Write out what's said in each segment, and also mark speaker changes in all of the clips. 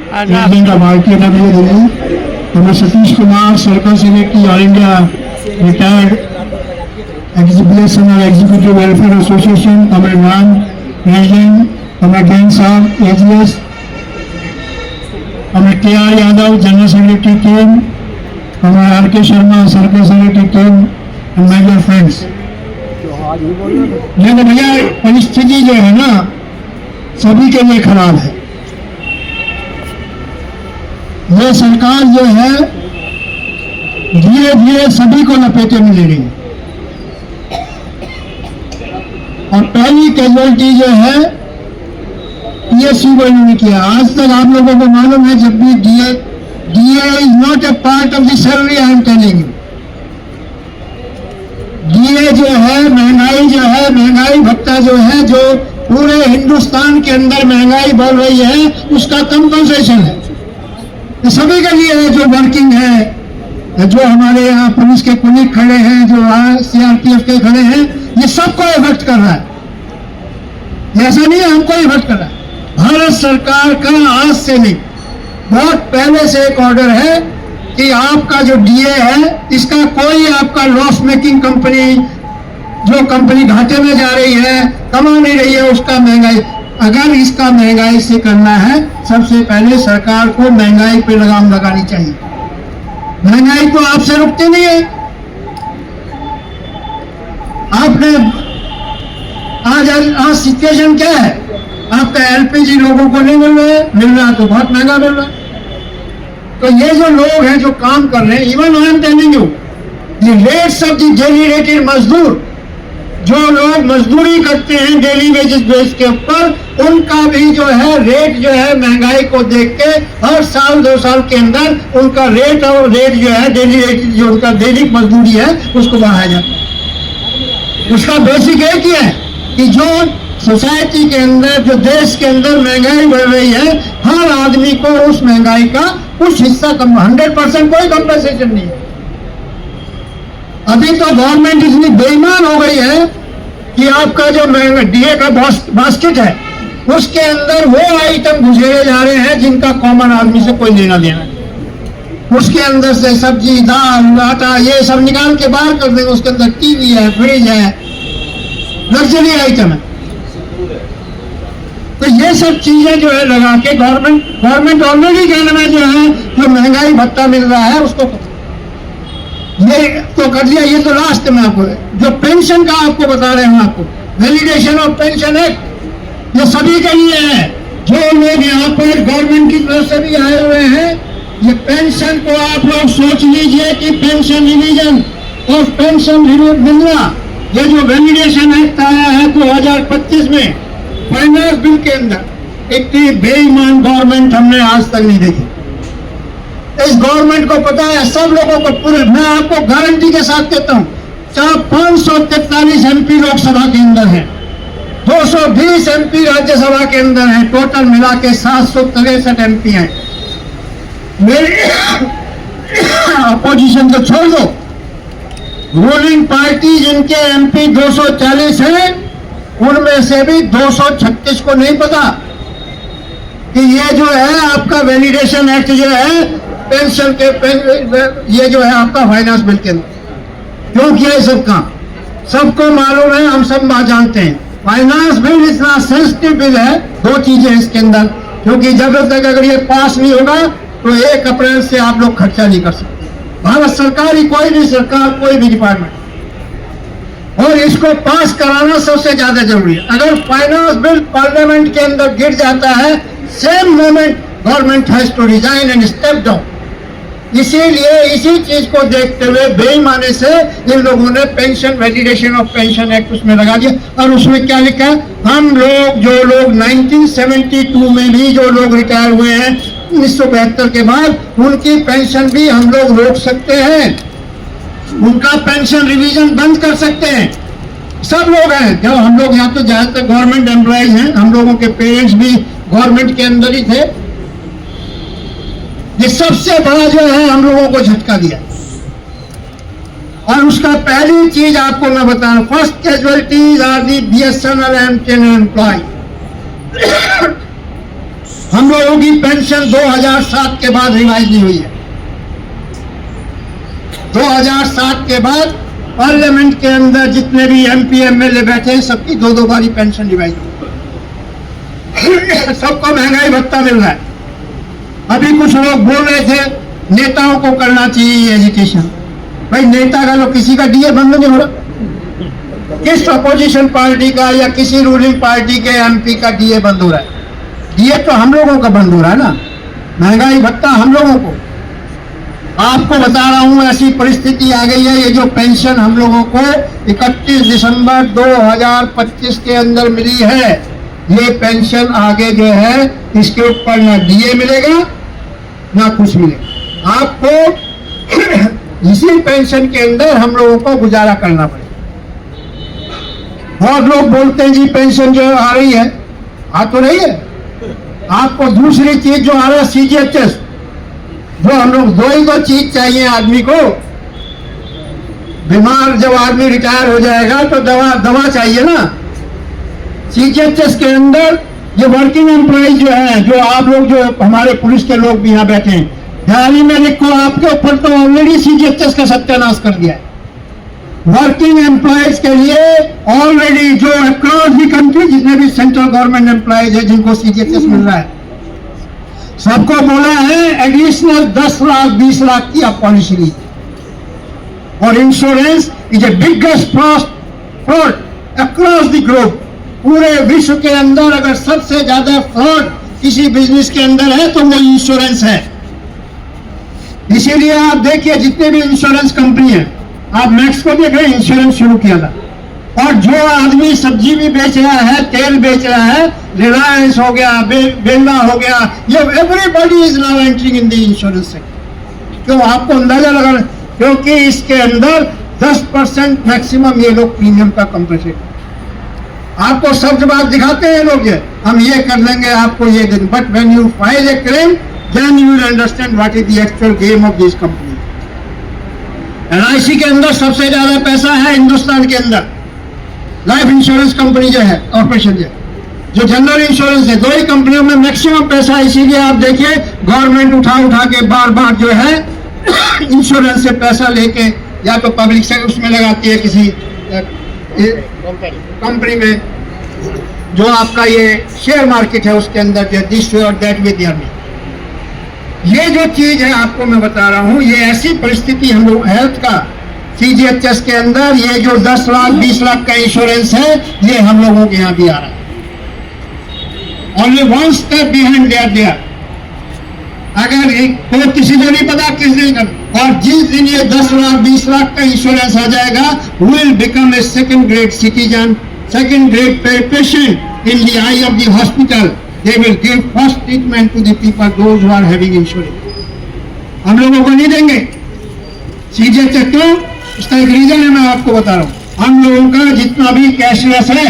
Speaker 1: President of RTW Delhi, मैं Satish Kumar, circle secretary all India retired executive welfare association, comrade Ram रेजिन, comrade Jain साहब AGS, comrade KR Yadav general secretary team, comrade RK Sharma circle secretary team and my dear friends. देखो भैया, परिस्थिति जो है ना सभी के लिए खराब है। ये सरकार जो है धीरे धीरे सभी को लपेटे में ले रही है और पहली कैजुअलिटी जो है PSU को इन्होंने किया। आज तक आप लोगों को मालूम है जब भी DA is not a part of the salary, I am telling you. DA जो है महंगाई भत्ता जो है, जो पूरे हिंदुस्तान के अंदर महंगाई बढ़ रही है, उसका कंपनसेशन है। ये सभी के लिए है, जो वर्किंग है, जो हमारे यहाँ पुलिस के कुलीग खड़े हैं, जो CRPF के खड़े हैं, ये सबको इफेक्ट कर रहा है। ऐसा नहीं है हमको इफेक्ट कर रहा है। भारत सरकार का आज से नहीं, बहुत पहले से एक ऑर्डर है कि आपका जो DA है, इसका कोई आपका लॉस मेकिंग कंपनी, जो कंपनी घाटे में जा रही है, कमा नहीं रही है, उसका महंगाई, अगर इसका महंगाई से करना है, सबसे पहले सरकार को महंगाई पे लगाम लगानी चाहिए। महंगाई तो आपसे रुकती नहीं है। आपने आज सिचुएशन क्या है, आपका LPG लोगों को नहीं मिल रहा है तो बहुत महंगा मिल रहा है। तो ये जो लोग हैं जो काम कर रहे हैं, even I am telling you, the rates of the daily rated मजदूर, जो लोग मजदूरी करते हैं डेली वेजेस बेस के ऊपर, उनका भी जो है रेट जो है महंगाई को देख के हर साल 2 साल के अंदर उनका रेट जो है डेली रेट, जो उनका डेली मजदूरी है, उसको बढ़ाया जाता है। उसका बेसिक एक ही है कि जो सोसाइटी के अंदर, जो देश के अंदर महंगाई बढ़ रही है, हर आदमी को उस महंगाई का कुछ हिस्सा 100% कोई कंपनसेशन नहीं है। अभी तो गवर्नमेंट इतनी बेईमान हो गई है कि आपका जो DA का बास्केट है, उसके अंदर वो आइटम घुसेड़े जा रहे हैं जिनका कॉमन आदमी से कोई लेना देना नहीं। उसके अंदर से सब्जी, दाल, आटा, ये सब निकाल के बाहर कर देंगे। उसके अंदर TV है, फ्रिज है, लग्जरी आइटम है। तो ये सब चीजें जो है लगा के गवर्नमेंट ऑलरेडी कहने में जो है जो महंगाई भत्ता मिल रहा है उसको ये तो कर दिया। ये तो लास्ट में आपको जो पेंशन का आपको बता रहे हैं, आपको वैलिडेशन ऑफ पेंशन एक्ट, ये सभी के लिए है। जो लोग यहाँ पर गवर्नमेंट की तरफ से भी आए हुए हैं, ये पेंशन को आप लोग सोच लीजिए कि पेंशन रिवीजन और पेंशन रिव्यू मिलना, ये जो वैलिडेशन एक्ट आया है 2025 में फाइनेंस बिल के अंदर, इतनी बेईमान गवर्नमेंट हमने आज तक नहीं देखी। इस गवर्नमेंट को पता है, सब लोगों को पूरे, मैं आपको गारंटी के साथ कहता हूँ, 543 MP लोकसभा के अंदर है, 220 MP राज्यसभा के अंदर है, टोटल मिला के 763 MP हैं। मेरी अपोजिशन को छोड़ दो, रूलिंग पार्टी जिनके MP 240 है, उनमें से भी 236 को नहीं पता कि ये जो है आपका वैलिडेशन एक्ट जो है पेंशन के ये जो है आपका फाइनेंस बिल के अंदर क्यों किया है सब काम, सबको मालूम है, हम सब बात जानते हैं। फाइनेंस बिल इतना सेंसिटिव बिल है, 2 चीजें इसके अंदर, क्योंकि जब तक अगर ये पास नहीं होगा तो 1 अप्रैल से आप लोग खर्चा नहीं कर सकते। भारत सरकार ही, कोई भी सरकार, कोई भी डिपार्टमेंट, और इसको पास कराना सबसे ज्यादा जरूरी है। अगर फाइनेंस बिल पार्लियामेंट के अंदर गिर जाता है, same moment government has to resign and step down. इसीलिए इसी चीज को देखते हुए बेईमानी से इन लोगों ने pension validation of pension act उसमें लगा दिया। और उसमें क्या लिखा है, हम लोग जो लोग 1972 में भी जो लोग रिटायर हुए हैं 1972 के बाद, उनकी पेंशन भी हम लोग रोक सकते हैं, उनका पेंशन रिवीजन बंद कर सकते हैं। सब लोग हैं, जब हम लोग यहाँ तो ज्यादातर गवर्नमेंट एम्प्लॉइज हैं, हम लोगों के पेरेंट्स भी गवर्नमेंट के अंदर ही थे। ये सबसे बड़ा जो है हम लोगों को झटका दिया। और उसका पहली चीज आपको मैं बता रहा हूं, first casualties are the BSNL and employ. हम लोगों की पेंशन 2007 के बाद रिवाइज नहीं हुई है। 2007 के बाद पार्लियामेंट के अंदर जितने भी MP MLA बैठे हैं सबकी 2-2 बारी पेंशन रिवाइज हुई। सबको महंगाई भत्ता मिल रहा है। अभी कुछ लोग बोल रहे थे नेताओं को करना चाहिए एजुकेशन। भाई नेता का तो किसी का DA बंद नहीं हो रहा। किस अपोजिशन पार्टी का या किसी रूलिंग पार्टी के MP का DA बंद हो रहा है? DA तो हम लोगों का बंद हो रहा है ना। महंगाई भत्ता हम लोगों को। आपको बता रहा हूं ऐसी परिस्थिति आ गई है। ये जो पेंशन हम लोगों को 31 दिसंबर 2025 के अंदर मिली है, ये पेंशन आगे जो है इसके ऊपर ना DA मिलेगा ना कुछ मिलेगा। आपको इसी पेंशन के अंदर हम लोगों को गुजारा करना पड़ेगा। बहुत लोग बोलते हैं जी पेंशन जो आ रही है, आ तो रही है। आपको दूसरी चीज जो आ रहा है CGHS, जो हम लोग दो ही चीज चाहिए आदमी को। बीमार जब आदमी रिटायर हो जाएगा तो दवा चाहिए ना। CGHS के अंदर ये वर्किंग एम्प्लॉय जो है, जो आप लोग जो हमारे पुलिस के लोग भी यहाँ बैठे हैं, दिल्ली में लिखो आपके ऊपर तो ऑलरेडी CGHS का सत्यानाश कर दिया है। वर्किंग एम्प्लॉयज के लिए ऑलरेडी जो अक्रॉस दी कंट्री जितने भी सेंट्रल गवर्नमेंट एम्प्लॉयज है जिनको CGHS मिल रहा है, सबको बोला है एडिशनल 10 लाख 20 लाख की आप पॉलिसी लीजिए। और insurance is a biggest fraud across the globe. पूरे विश्व के अंदर अगर सबसे ज्यादा फ्रॉड किसी बिजनेस के अंदर है तो वो इंश्योरेंस है। इसीलिए आप देखिए जितने भी इंश्योरेंस कंपनी है, आप मैक्स को देख रहे हैं, इंश्योरेंस शुरू किया था। और जो आदमी सब्जी भी बेच रहा है, तेल बेच रहा है, रिलायंस हो गया, बेला हो गया, ये everybody is now entering in the insurance sector. क्यों? आपको अंदाजा लगा, क्योंकि इसके अंदर 10% मैक्सिमम ये लोग प्रीमियम का कंपनसेट आपको सब बात दिखाते हैं लोग, ये हम ये कर देंगे आपको ये दिन। But when you file a claim then you will understand what is the actual game of this company. LIC के अंदर सबसे ज्यादा पैसा है हिंदुस्तान के अंदर। लाइफ इंश्योरेंस कंपनी जो है, कॉर्पोरेशन जो जनरल इंश्योरेंस है, दो ही कंपनियों में मैक्सिमम पैसा है। इसीलिए आप देखिए गवर्नमेंट उठा के बार बार जो है इंश्योरेंस से पैसा लेके या तो पब्लिक से उसमें लगाती है किसी कंपनी में, जो आपका ये शेयर मार्केट है उसके अंदर जो दिस और दैट विद में। ये जो चीज है आपको मैं बता रहा हूं, ये ऐसी परिस्थिति हम लोग हेल्थ का CGHS के अंदर ये जो 10 लाख 20 लाख का इंश्योरेंस है, ये हम लोगों के यहाँ भी आ रहा है। Only one step behind there. अगर कोई किसी को नहीं पता किस दिन कर, और जिस दिन ये 10 लाख 20 लाख का इंश्योरेंस आ जाएगा, will become a second grade citizen, second grade patient in the I of the hospital. They will give first treatment to the people those who are having insurance. हम लोगों को नहीं देंगे CGHS। क्यों? उसका एक रीजन है, मैं आपको बता रहा हूँ। हम लोगों का जितना भी कैशलेस है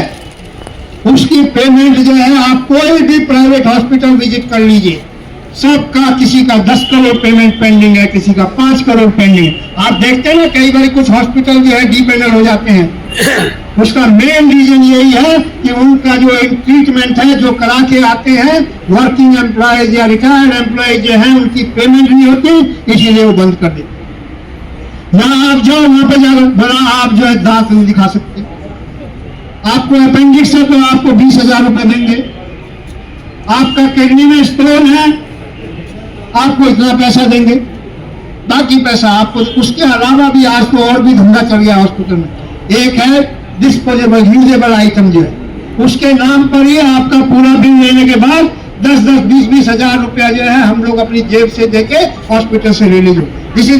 Speaker 1: उसकी पेमेंट जो है, आप कोई भी प्राइवेट हॉस्पिटल विजिट कर लीजिए, सबका किसी का 10 करोड़ पेमेंट पेंडिंग है, किसी का 5 करोड़ पेंडिंग। आप देखते हैं ना कई बार कुछ हॉस्पिटल जो है डिपेंडेंट हो जाते हैं। उसका मेन रीजन यही है कि उनका जो ट्रीटमेंट है जो करा के आते हैं, वर्किंग एम्प्लॉयज या रिटायर्ड एम्प्लॉयज जो है उनकी पेमेंट नहीं होती, इसीलिए वो बंद कर देते। ना आप जाओ वहां पे जाकर बना आप जो है दांत नहीं दिखा सकते। आपको अपेंडिक्स है तो आपको 20,000 रुपए देंगे। आपका किडनी में स्टोन है, आपको इतना पैसा देंगे। बाकी पैसा आपको, उसके अलावा भी आज तो और भी धंधा चल गया हॉस्पिटल में। एक है डिस्पोजेबल यूजेबल आइटम जो है, उसके नाम पर ही आपका पूरा बिल लेने के बाद 10-10, 20-20 हजार रुपया जो है हम लोग अपनी जेब से देके हॉस्पिटल से ले लीजिए। इसी